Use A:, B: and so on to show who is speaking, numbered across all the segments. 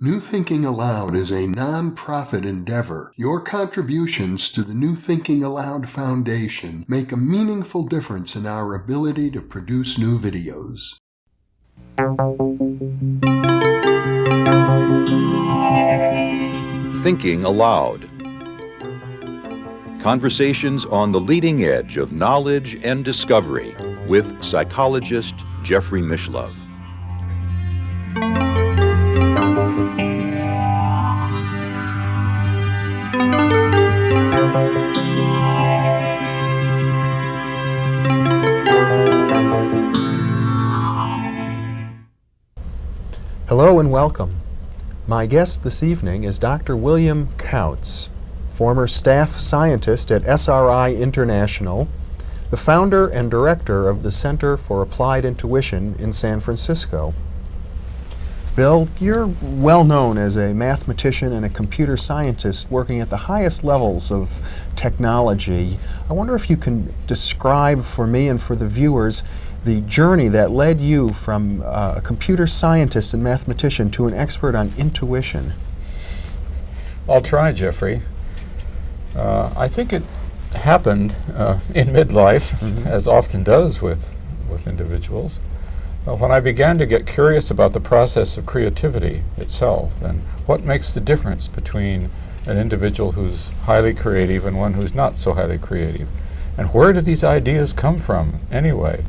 A: New Thinking Aloud is a non-profit endeavor. Your contributions to the New Thinking Aloud Foundation make a meaningful difference in our ability to produce new videos.
B: Thinking Aloud. Conversations on the leading edge of knowledge and discovery with psychologist Jeffrey Mishlove.
C: Hello and welcome. My guest this evening is Dr. William Kautz, former staff scientist at SRI International, the founder and director of the Center for Applied Intuition in San Francisco. Bill, you're well known as a mathematician and a computer scientist working at the highest levels of technology. I wonder if you can describe for me and for the viewers the journey that led you from a computer scientist and mathematician to an expert on intuition.
D: I'll try, Jeffrey. I think it happened in midlife, as often does with individuals, when I began to get curious about the process of creativity itself and what makes the difference between an individual who's highly creative and one who's not so highly creative. And where do these ideas come from anyway?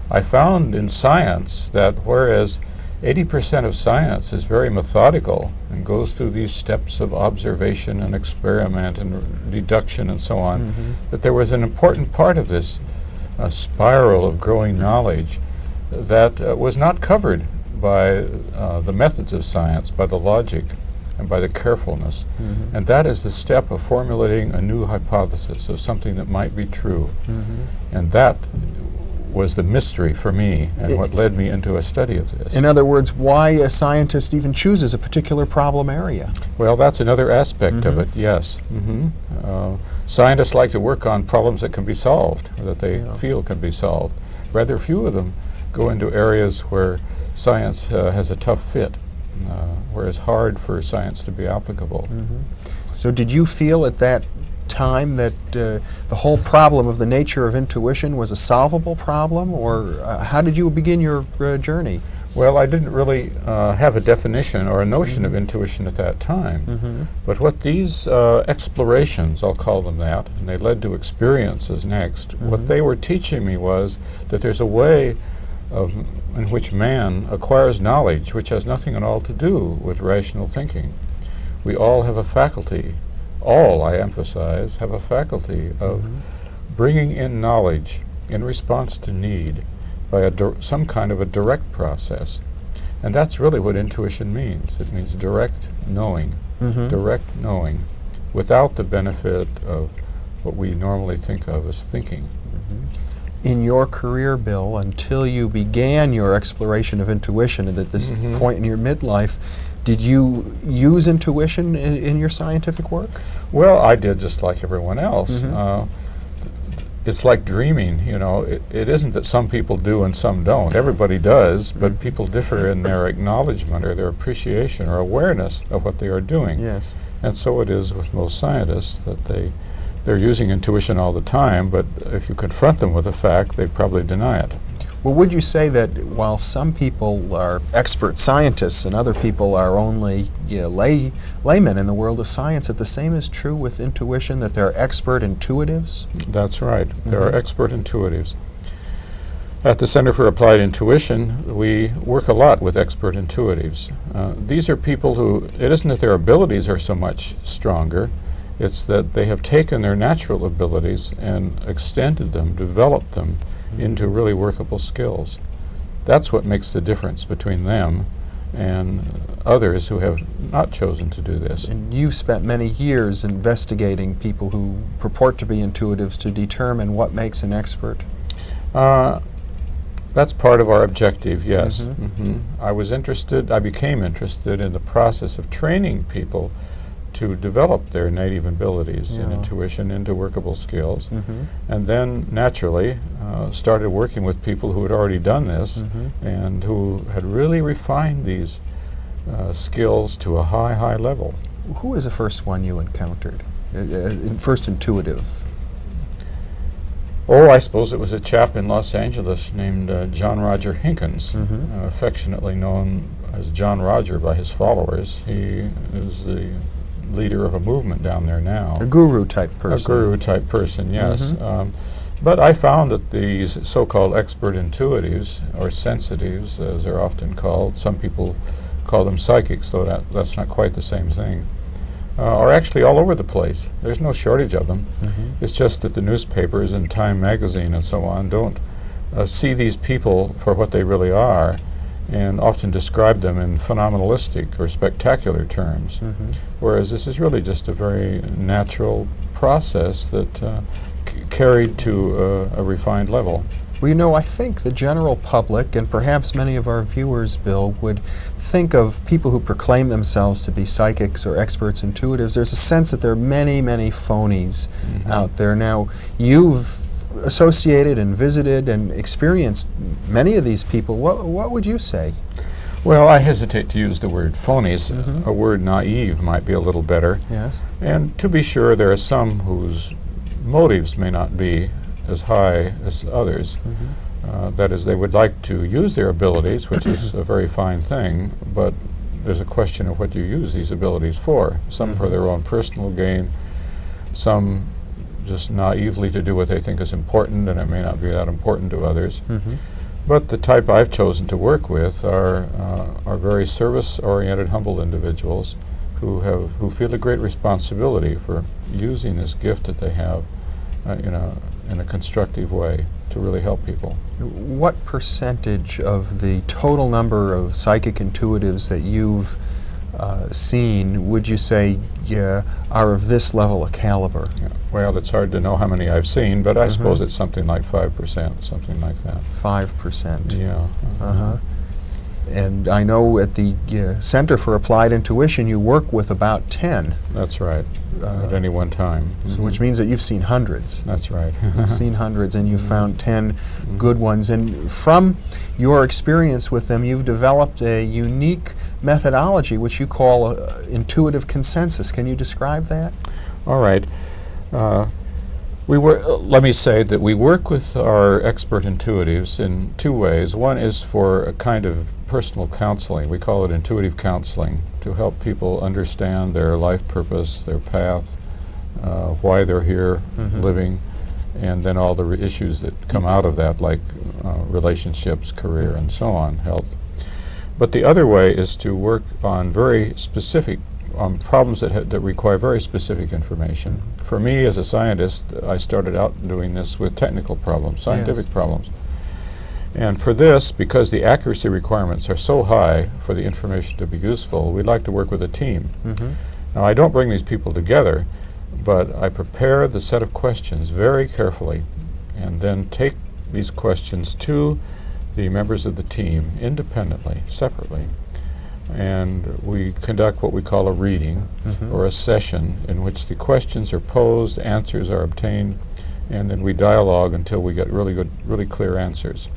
D: I found in science that whereas 80% of science is very methodical and goes through these steps of observation and experiment and deduction and so on, that there was an important part of this spiral of growing knowledge that was not covered by the methods of science, by the logic and by the carefulness. And that is the step of formulating a new hypothesis of something that might be true. And that was the mystery for me and what led me into a study of this.
C: In other words, why a scientist even chooses a particular problem area?
D: Well, that's another aspect of it, yes. Scientists like to work on problems that can be solved, or that they feel can be solved. Rather few of them go into areas where science has a tough fit, where it's hard for science to be applicable.
C: So did you feel at that time that the whole problem of the nature of intuition was a solvable problem, or how did you begin your journey?
D: Well, I didn't really have a definition or a notion of intuition at that time. But what these explorations, I'll call them that, and they led to experiences next, what they were teaching me was that there's a way in which man acquires knowledge which has nothing at all to do with rational thinking. We all have a faculty, all, I emphasize, have a faculty of bringing in knowledge in response to need by some kind of a direct process. And that's really what intuition means. It means direct knowing, without the benefit of what we normally think of as thinking.
C: In your career, Bill, until you began your exploration of intuition at this point in your midlife, did you use intuition in your scientific work?
D: Well, I did, just like everyone else. It's like dreaming, you know. It isn't that some people do and some don't. Everybody does, but people differ in their acknowledgement or their appreciation or awareness of what they are doing.
C: Yes.
D: And so it is with most scientists, that they're using intuition all the time, but if you confront them with a fact, they probably deny it.
C: Well, would you say that while some people are expert scientists and other people are only laymen in the world of science, that the same is true with intuition, that they're expert intuitives?
D: That's right. There are expert intuitives. At the Center for Applied Intuition, we work a lot with expert intuitives. These are people who, it isn't that their abilities are so much stronger, it's that they have taken their natural abilities and extended them, developed them into really workable skills. That's what makes the difference between them and others who have not chosen to do this.
C: And you've spent many years investigating people who purport to be intuitives to determine what makes an expert.
D: That's part of our objective, yes. I became interested in the process of training people to develop their native abilities in intuition into workable skills, and then naturally started working with people who had already done this and who had really refined these skills to a high level.
C: Who was the first one you encountered? First intuitive?
D: Oh, I suppose it was a chap in Los Angeles named John Roger Hinkins, affectionately known as John Roger by his followers. He is the leader of a movement down there now.
C: A guru type person.
D: A guru type person, yes. But I found that these so-called expert intuitives, or sensitives as they're often called, some people call them psychics, though that's not quite the same thing, are actually all over the place. There's no shortage of them. It's just that the newspapers and Time magazine and so on don't see these people for what they really are, and often describe them in phenomenalistic or spectacular terms, whereas this is really just a very natural process that carried to a refined level.
C: Well, you know, I think the general public, and perhaps many of our viewers, Bill, would think of people who proclaim themselves to be psychics or experts, intuitives. There's a sense that there are many phonies out there. Now, you've associated and visited and experienced many of these people. What would you say?
D: Well, I hesitate to use the word phonies. A word naive might be a little better.
C: Yes.
D: And to be sure, there are some whose motives may not be as high as others. That is, they would like to use their abilities, which is a very fine thing, but there's a question of what you use these abilities for. Some for their own personal gain, some just naively to do what they think is important, and it may not be that important to others. But the type I've chosen to work with are very service-oriented, humble individuals who feel a great responsibility for using this gift that they have in a constructive way to really help people.
C: What percentage of the total number of psychic intuitives that you've seen would you say are of this level of caliber?
D: Well, it's hard to know how many I've seen, but I suppose it's something like 5%, something like that.
C: 5%.
D: Yeah.
C: And I know at the Center for Applied Intuition you work with about 10.
D: That's right, at any one time.
C: So which means that you've seen hundreds.
D: That's right.
C: You've seen hundreds, and you've found 10 good ones. And from your experience with them, you've developed a unique methodology which you call intuitive consensus. Can you describe that?
D: All right. Let me say that we work with our expert intuitives in two ways. One is for a kind of personal counseling. We call it intuitive counseling, to help people understand their life purpose, their path, why they're here living, and then all the issues that come out of that, like relationships, career, and so on, health. But the other way is to work on very specific problems that require very specific information. For me, as a scientist, I started out doing this with technical problems, scientific problems. And for this, because the accuracy requirements are so high for the information to be useful, we'd like to work with a team. Now, I don't bring these people together, but I prepare the set of questions very carefully and then take these questions to the members of the team independently, separately. And we conduct what we call a reading or a session in which the questions are posed, answers are obtained, and then we dialogue until we get really clear answers.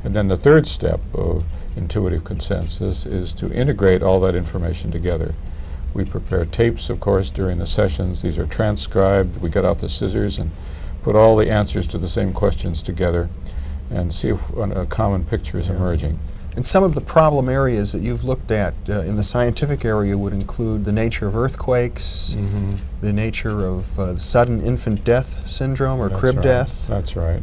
D: And then the third step of intuitive consensus is to integrate all that information together. We prepare tapes, of course, during the sessions. These are transcribed. We get out the scissors and put all the answers to the same questions together and see if a common picture is emerging.
C: And some of the problem areas that you've looked at in the scientific area would include the nature of earthquakes, the nature of sudden infant death syndrome or crib death.
D: That's right.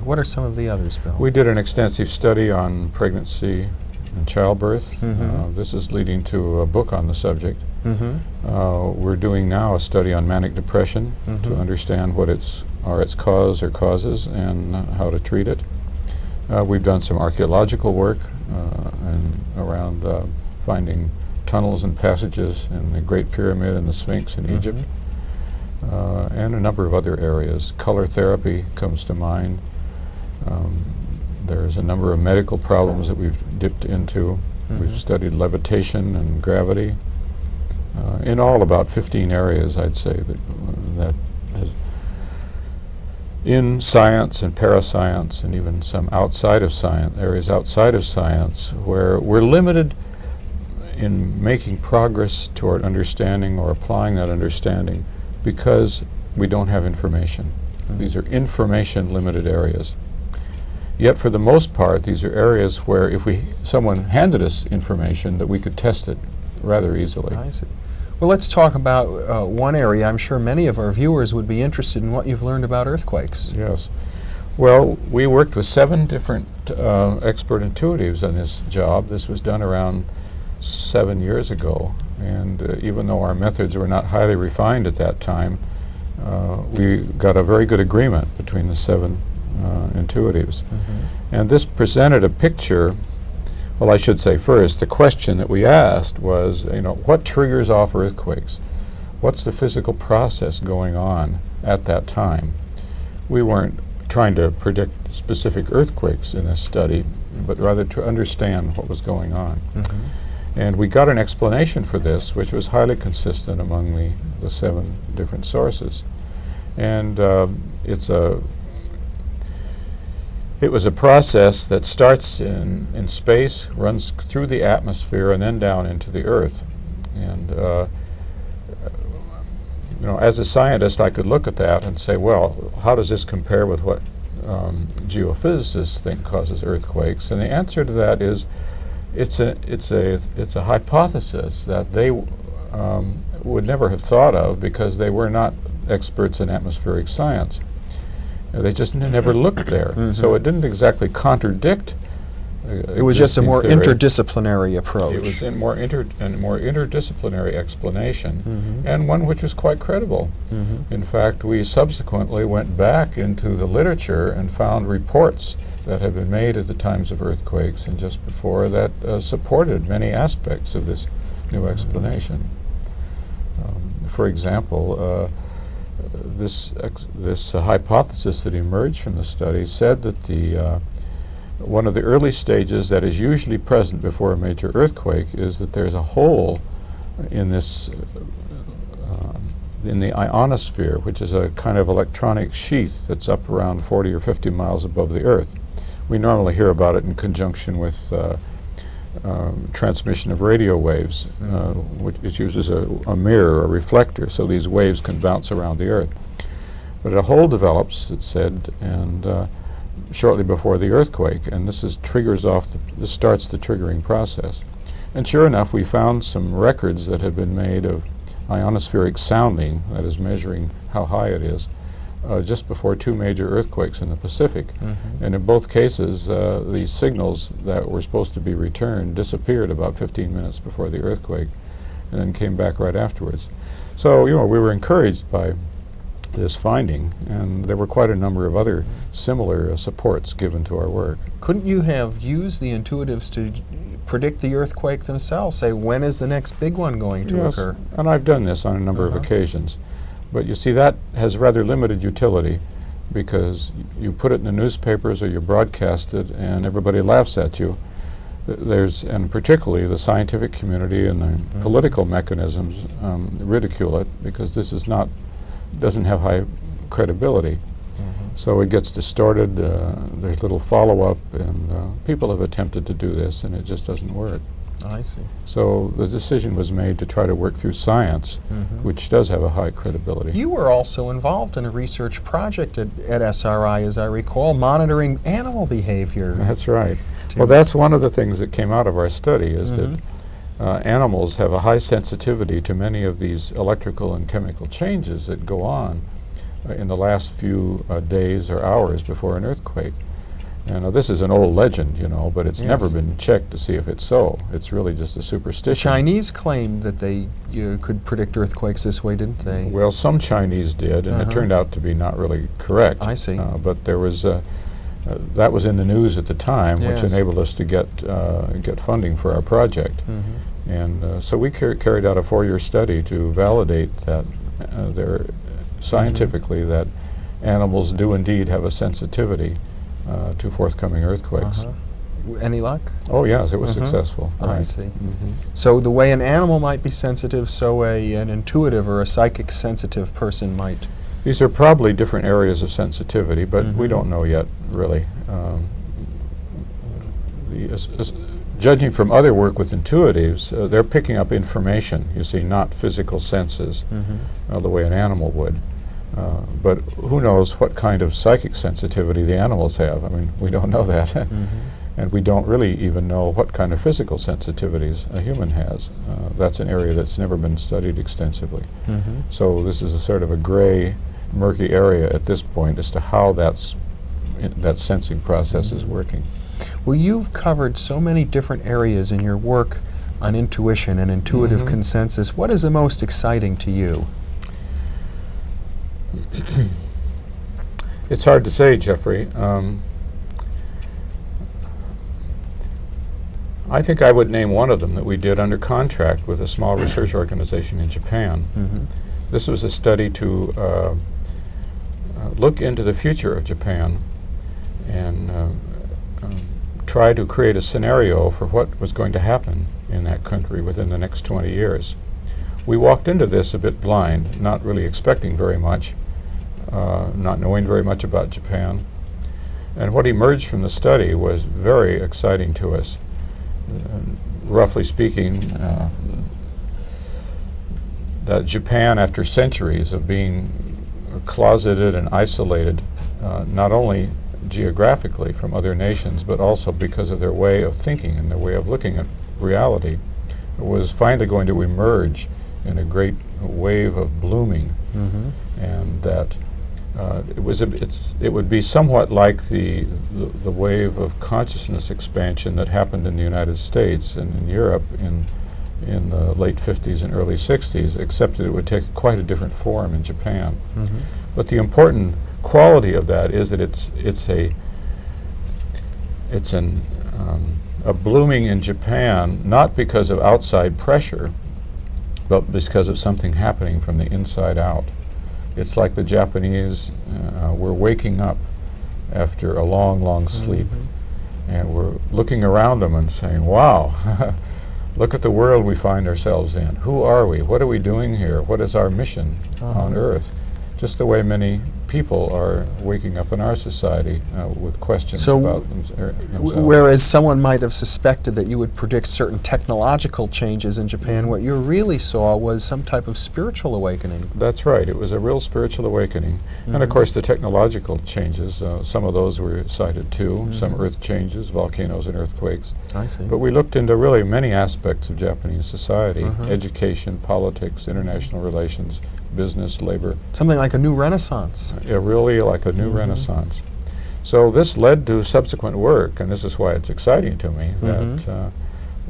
C: What are some of the others, Bill?
D: We did an extensive study on pregnancy and childbirth. This is leading to a book on the subject. We're doing now a study on manic depression to understand what its cause or causes and how to treat it. We've done some archaeological work around finding tunnels and passages in the Great Pyramid and the Sphinx in Egypt, and a number of other areas. Color therapy comes to mind. There's a number of medical problems that we've dipped into. We've studied levitation and gravity. In all, about 15 areas, I'd say, that has in science and parascience, and even some outside of science, areas outside of science, where we're limited in making progress toward understanding or applying that understanding because we don't have information. These are information-limited areas. Yet for the most part, these are areas where if someone handed us information, that we could test it rather easily.
C: I see. Well, let's talk about one area. I'm sure many of our viewers would be interested in what you've learned about earthquakes.
D: Yes. Well, we worked with 7 different expert intuitives on this job. This was done around 7 years ago, and even though our methods were not highly refined at that time, we got a very good agreement between the 7 intuitives. And this presented a picture. Well, I should say first, the question that we asked was, what triggers off earthquakes? What's the physical process going on at that time? We weren't trying to predict specific earthquakes in this study, but rather to understand what was going on. And we got an explanation for this, which was highly consistent among the 7 different sources. And it was a process that starts in space, runs through the atmosphere, and then down into the Earth. And as a scientist, I could look at that and say, well, how does this compare with what geophysicists think causes earthquakes? And the answer to that is, it's a hypothesis that they would never have thought of because they were not experts in atmospheric science. They just never looked there. So it didn't exactly contradict.
C: It was just a more interdisciplinary approach.
D: It was a more interdisciplinary explanation, and one which was quite credible. In fact, we subsequently went back into the literature and found reports that had been made at the times of earthquakes and just before that supported many aspects of this new explanation. For example, this hypothesis that emerged from the study said that one of the early stages that is usually present before a major earthquake is that there's a hole in in the ionosphere, which is a kind of electronic sheath that's up around 40 or 50 miles above the Earth. We normally hear about it in conjunction with transmission of radio waves, which it uses a mirror, a reflector, so these waves can bounce around the Earth. But a hole develops, it said, and shortly before the earthquake, and this this starts the triggering process. And sure enough, we found some records that had been made of ionospheric sounding, that is measuring how high it is, just before 2 major earthquakes in the Pacific. And in both cases, these signals that were supposed to be returned disappeared about 15 minutes before the earthquake and then came back right afterwards. So, we were encouraged by this finding, and there were quite a number of other similar supports given to our work.
C: Couldn't you have used the intuitives to predict the earthquake themselves, say when is the next big one going to occur?
D: And I've done this on a number of occasions. But you see, that has rather limited utility because you put it in the newspapers or you broadcast it and everybody laughs at you. And particularly the scientific community and the political mechanisms ridicule it because this doesn't have high credibility. So it gets distorted, there's little follow-up, and people have attempted to do this and it just doesn't work.
C: I see.
D: So the decision was made to try to work through science, which does have a high credibility.
C: You were also involved in a research project at SRI, as I recall, monitoring animal behavior.
D: That's right. Well, that's one of the things that came out of our study is that animals have a high sensitivity to many of these electrical and chemical changes that go on in the last few days or hours before an earthquake. And this is an old legend, but it's never been checked to see if it's so. It's really just a superstition.
C: The Chinese claimed that they could predict earthquakes this way, didn't they?
D: Well, some Chinese did, and it turned out to be not really correct.
C: I see.
D: But there was that was in the news at the time, which enabled us to get funding for our project. And so we carried out a 4-year study to validate that scientifically that animals do indeed have a sensitivity to forthcoming earthquakes.
C: Any luck?
D: Oh yes, it was successful.
C: I see. So the way an animal might be sensitive, so an intuitive or a psychic sensitive person might.
D: These are probably different areas of sensitivity, but we don't know yet, really. judging from other work with intuitives, they're picking up information, you see, not physical senses, the way an animal would. But who knows what kind of psychic sensitivity the animals have. I mean, we don't know that. And we don't really even know what kind of physical sensitivities a human has. That's an area that's never been studied extensively. So this is a sort of a gray, murky area at this point as to how that sensing process is working.
C: Well, you've covered so many different areas in your work on intuition and intuitive consensus. What is the most exciting to you?
D: It's hard to say, Jeffrey. I think I would name one of them that we did under contract with a small research organization in Japan. This was a study to look into the future of Japan and try to create a scenario for what was going to happen in that country within the next 20 years. We walked into this a bit blind, not really expecting very much, not knowing very much about Japan. And what emerged from the study was very exciting to us. Roughly speaking, that Japan, after centuries of being closeted and isolated, not only geographically from other nations, but also because of their way of thinking and their way of looking at reality, was finally going to emerge in a great wave of blooming, and that it would be somewhat like the wave of consciousness expansion that happened in the United States and in Europe in the late 50s and early 60s, except that it would take quite a different form in Japan. But the important quality of that is that it's a blooming in Japan, not because of outside pressure, but because of something happening from the inside out. It's like the Japanese were waking up after a long, long sleep, and we're looking around them and saying, wow, look at the world we find ourselves in. Who are we? What are we doing here? What is our mission on Earth? Just the way many people are waking up in our society with questions about themselves.
C: Whereas someone might have suspected that you would predict certain technological changes in Japan, what you really saw was some type of spiritual awakening.
D: That's right. It was a real spiritual awakening. And of course the technological changes, some of those were cited too, some earth changes, volcanoes and earthquakes.
C: I see.
D: But we looked into really many aspects of Japanese society, education, politics, international relations, business, labor.
C: Something like a new renaissance.
D: Really like a new renaissance. So this led to subsequent work, and this is why it's exciting to me, that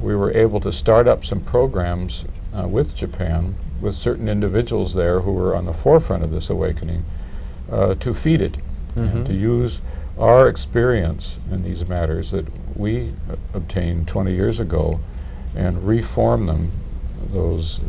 D: we were able to start up some programs with Japan, with certain individuals there who were on the forefront of this awakening, to feed it, and to use our experience in these matters that we obtained 20 years ago and reform them, those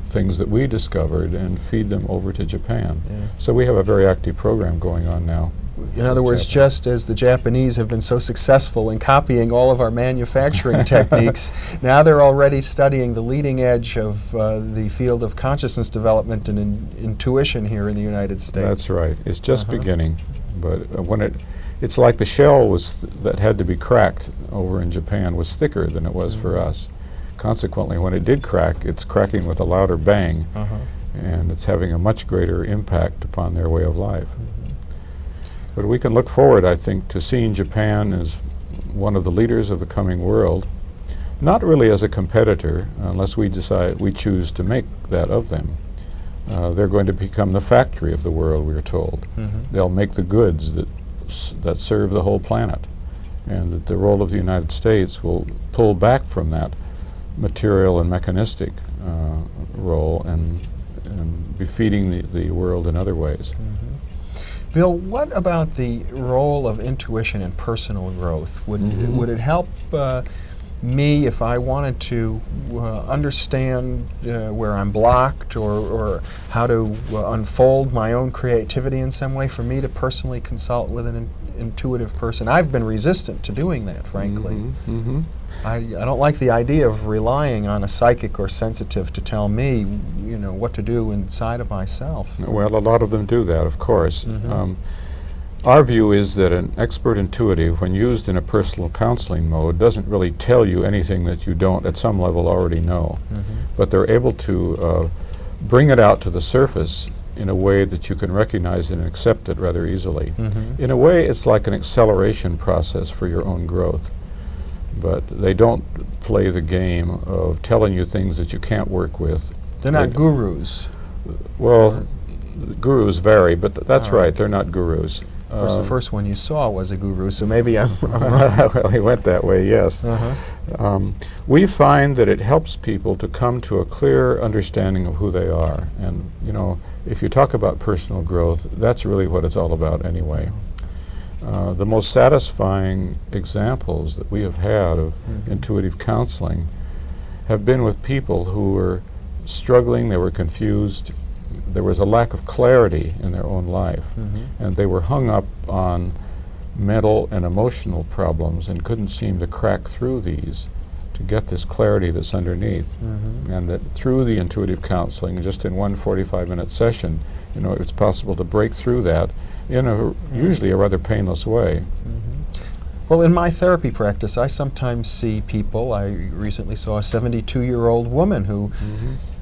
D: things that we discovered, and feed them over to Japan. So we have a very active program going on now.
C: In other words, just as the Japanese have been so successful in copying all of our manufacturing techniques, now they're already studying the leading edge of the field of consciousness development and intuition here in the United States.
D: That's right. It's just beginning, but when it's like the shell that had to be cracked over in Japan was thicker than it was for us. Consequently, when it did crack, it's cracking with a louder bang, and it's having a much greater impact upon their way of life. But we can look forward, I think, to seeing Japan as one of the leaders of the coming world, not really as a competitor, unless we choose to make that of them. They're going to become the factory of the world, we are told. They'll make the goods that serve the whole planet, and that the role of the United States will pull back from that material and mechanistic role and be feeding the world in other ways.
C: Bill, what about the role of intuition in personal growth? Would it help me if I wanted to understand where I'm blocked or how to unfold my own creativity in some way, for me to personally consult with an intuitive person? I've been resistant to doing that, frankly. I don't like the idea of relying on a psychic or sensitive to tell me, what to do inside of myself.
D: Well, a lot of them do that, of course. Our view is that an expert intuitive, when used in a personal counseling mode, doesn't really tell you anything that you don't at some level already know. But they're able to bring it out to the surface in a way that you can recognize it and accept it rather easily. In a way, it's like an acceleration process for your own growth. But they don't play the game of telling you things that you can't work with.
C: They're not gurus.
D: Well, gurus vary, but that's right, they're not gurus.
C: Of course, the first one you saw was a guru, so maybe I'm wrong.
D: Well, he went that way, yes. We find that it helps people to come to a clear understanding of who they are. And, you know, if you talk about personal growth, that's really what it's all about anyway. The most satisfying examples that we have had of intuitive counseling have been with people who were struggling, they were confused, there was a lack of clarity in their own life, and they were hung up on mental and emotional problems and couldn't seem to crack through these to get this clarity that's underneath. And that through the intuitive counseling, just in one 45-minute session, you know, it's possible to break through that in a usually a rather painless way.
C: Well, in my therapy practice, I sometimes see people. I recently saw a 72-year-old woman who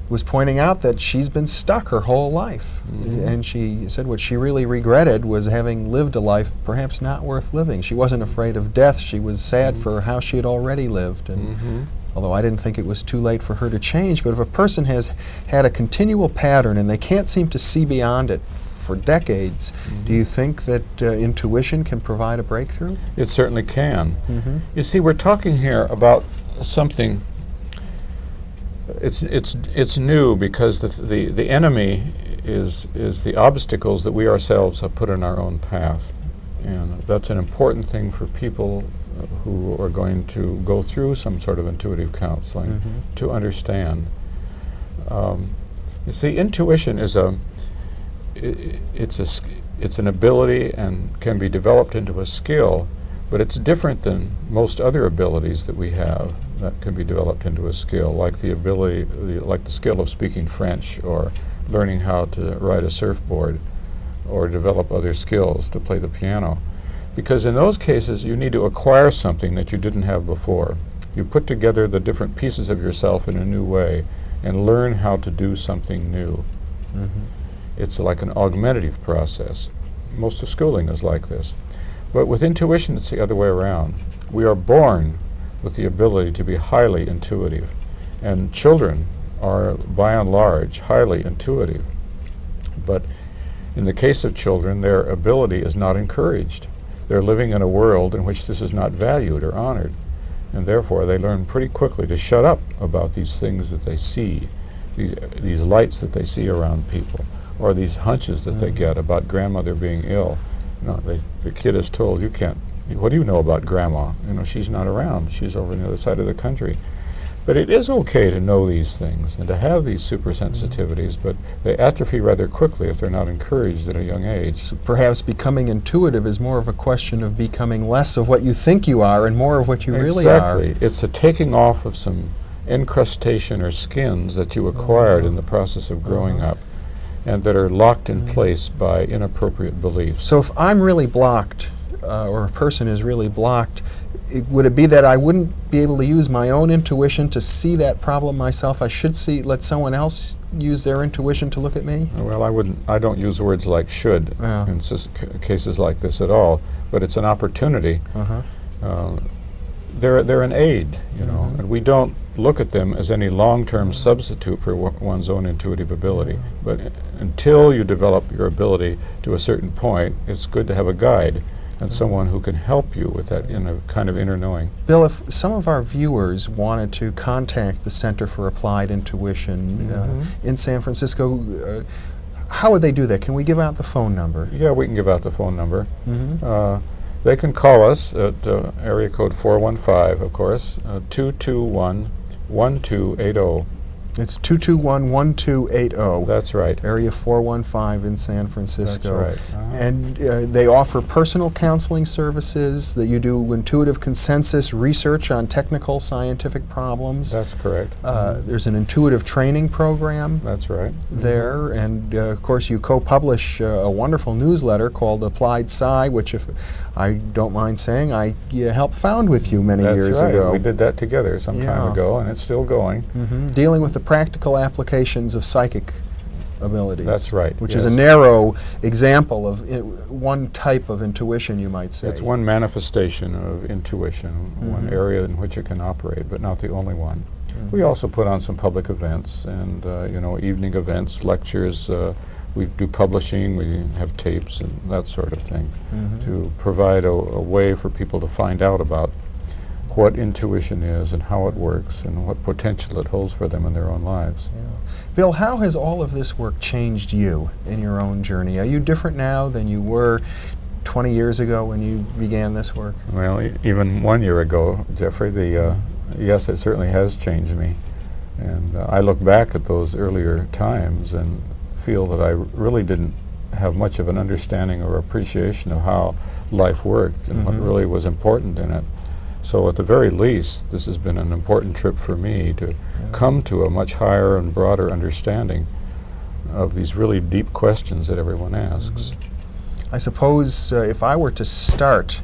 C: was pointing out that she's been stuck her whole life. And she said what she really regretted was having lived a life perhaps not worth living. She wasn't afraid of death. She was sad for how she had already lived. And although I didn't think it was too late for her to change, but if a person has had a continual pattern and they can't seem to see beyond it for decades, do you think that intuition can provide a breakthrough?
D: It certainly can. You see, we're talking here about something. It's new because the enemy is the obstacles that we ourselves have put in our own path, and that's an important thing for people who are going to go through some sort of intuitive counseling to understand. You see, intuition is it's an ability and can be developed into a skill, but it's different than most other abilities that we have that can be developed into a skill, like the skill of speaking French, or learning how to ride a surfboard, or develop other skills to play the piano. Because in those cases, you need to acquire something that you didn't have before. You put together the different pieces of yourself in a new way and learn how to do something new. It's like an augmentative process. Most of schooling is like this. But with intuition, it's the other way around. We are born with the ability to be highly intuitive. And children are, by and large, highly intuitive. But in the case of children, their ability is not encouraged. They're living in a world in which this is not valued or honored. And therefore, they learn pretty quickly to shut up about these things that they see, these lights that they see around people, or these hunches that they get about grandmother being ill. You know, the kid is told, what do you know about grandma? You know, she's not around. She's over on the other side of the country. But it is okay to know these things and to have these supersensitivities, but they atrophy rather quickly if they're not encouraged at a young age.
C: So perhaps becoming intuitive is more of a question of becoming less of what you think you are and more of what you really are.
D: Exactly. It's a taking off of some incrustation or skins that you acquired in the process of growing up, and that are locked in place by inappropriate beliefs.
C: So if I'm really blocked, or a person is really blocked, would it be that I wouldn't be able to use my own intuition to see that problem myself? I should let someone else use their intuition to look at me?
D: Well, I don't use words like should in cases like this at all, but it's an opportunity. They're an aid, you know, and we don't look at them as any long-term substitute for one's own intuitive ability. But until you develop your ability to a certain point, it's good to have a guide and someone who can help you with that in a kind of inner knowing.
C: Bill, if some of our viewers wanted to contact the Center for Applied Intuition in San Francisco, how would they do that? Can we give out the phone number?
D: Yeah, we can give out the phone number. They can call us at area code 415, of course, 221-1280.
C: It's 221-1280.
D: That's right.
C: Area 415 in San Francisco.
D: That's right.
C: And they offer personal counseling services, that you do intuitive consensus research on technical scientific problems.
D: That's correct.
C: There's an intuitive training program
D: That's right.
C: there, and of course you co-publish a wonderful newsletter called Applied Sci, which, if I don't mind saying, I helped found with you many
D: That's
C: years
D: right.
C: ago.
D: We did that together some time
C: Yeah.
D: ago, and it's still going.
C: Dealing with the practical applications of psychic abilities.
D: That's right,
C: Which is a
D: yes.
C: narrow example of one type of intuition, you might say.
D: It's one manifestation of intuition, one area in which it can operate, but not the only one. We also put on some public events and evening events, lectures. We do publishing. We have tapes and that sort of thing to provide a way for people to find out about what intuition is and how it works and what potential it holds for them in their own lives.
C: Yeah. Bill, how has all of this work changed you in your own journey? Are you different now than you were 20 years ago when you began this work?
D: Well, even 1 year ago, Jeffrey, yes, it certainly has changed me. And I look back at those earlier times and feel that I really didn't have much of an understanding or appreciation of how life worked and what really was important in it. So at the very least, this has been an important trip for me to come to a much higher and broader understanding of these really deep questions that everyone asks.
C: I suppose if I were to start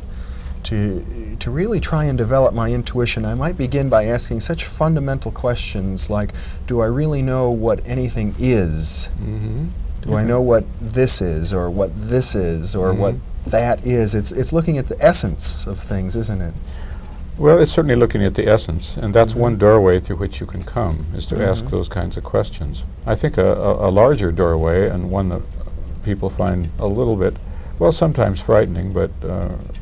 C: to really try and develop my intuition, I might begin by asking such fundamental questions like, do I really know what anything is? Do I know what this is, or what this is, or what that is? It's looking at the essence of things, isn't it?
D: Well, it's certainly looking at the essence, and that's one doorway through which you can come, is to ask those kinds of questions. I think a larger doorway, and one that people find a little bit, well, sometimes frightening, but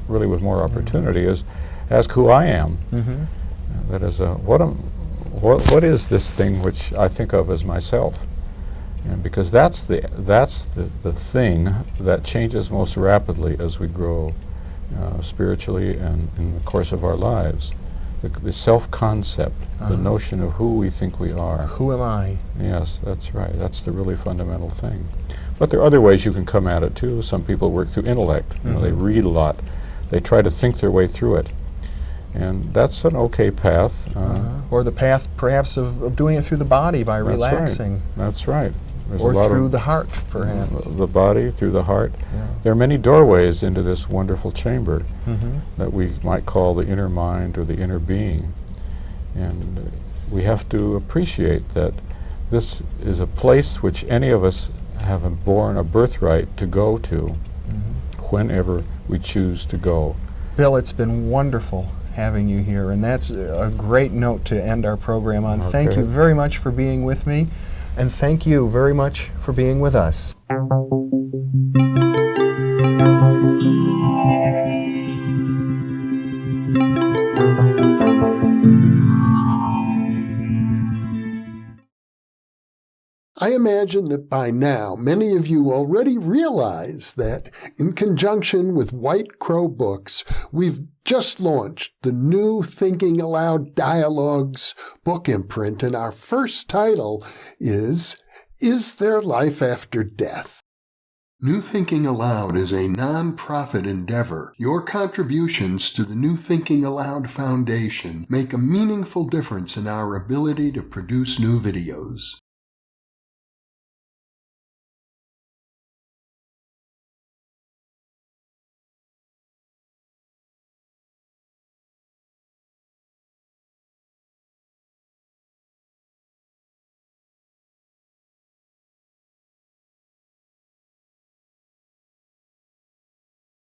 D: really with more opportunity, is ask who I am. That is, what is this thing which I think of as myself? And because that's the thing that changes most rapidly as we grow spiritually and in the course of our lives. The self-concept, the notion of who we think we are.
C: Who am I?
D: Yes, that's right. That's the really fundamental thing. But there are other ways you can come at it too. Some people work through intellect. They read a lot. They try to think their way through it. And that's an okay path.
C: Or the path, perhaps, of doing it through the body by
D: That's
C: relaxing.
D: right. That's right. There's
C: Or
D: a lot
C: through
D: of
C: the heart, perhaps.
D: the body, through the heart.
C: Yeah.
D: There are many doorways into this wonderful chamber that we might call the inner mind or the inner being. And we have to appreciate that this is a place which any of us have born a birthright to go to whenever we choose to go.
C: Bill, it's been wonderful having you here, and that's a great note to end our program on. Thank
D: Okay.
C: you very much for being with me, and thank you very much for being with us.
A: I imagine that by now many of you already realize that, in conjunction with White Crow Books, we've just launched the new Thinking Aloud Dialogues book imprint, and our first title is There Life After Death? New Thinking Aloud is a non-profit endeavor. Your contributions to the New Thinking Aloud Foundation make a meaningful difference in our ability to produce new videos.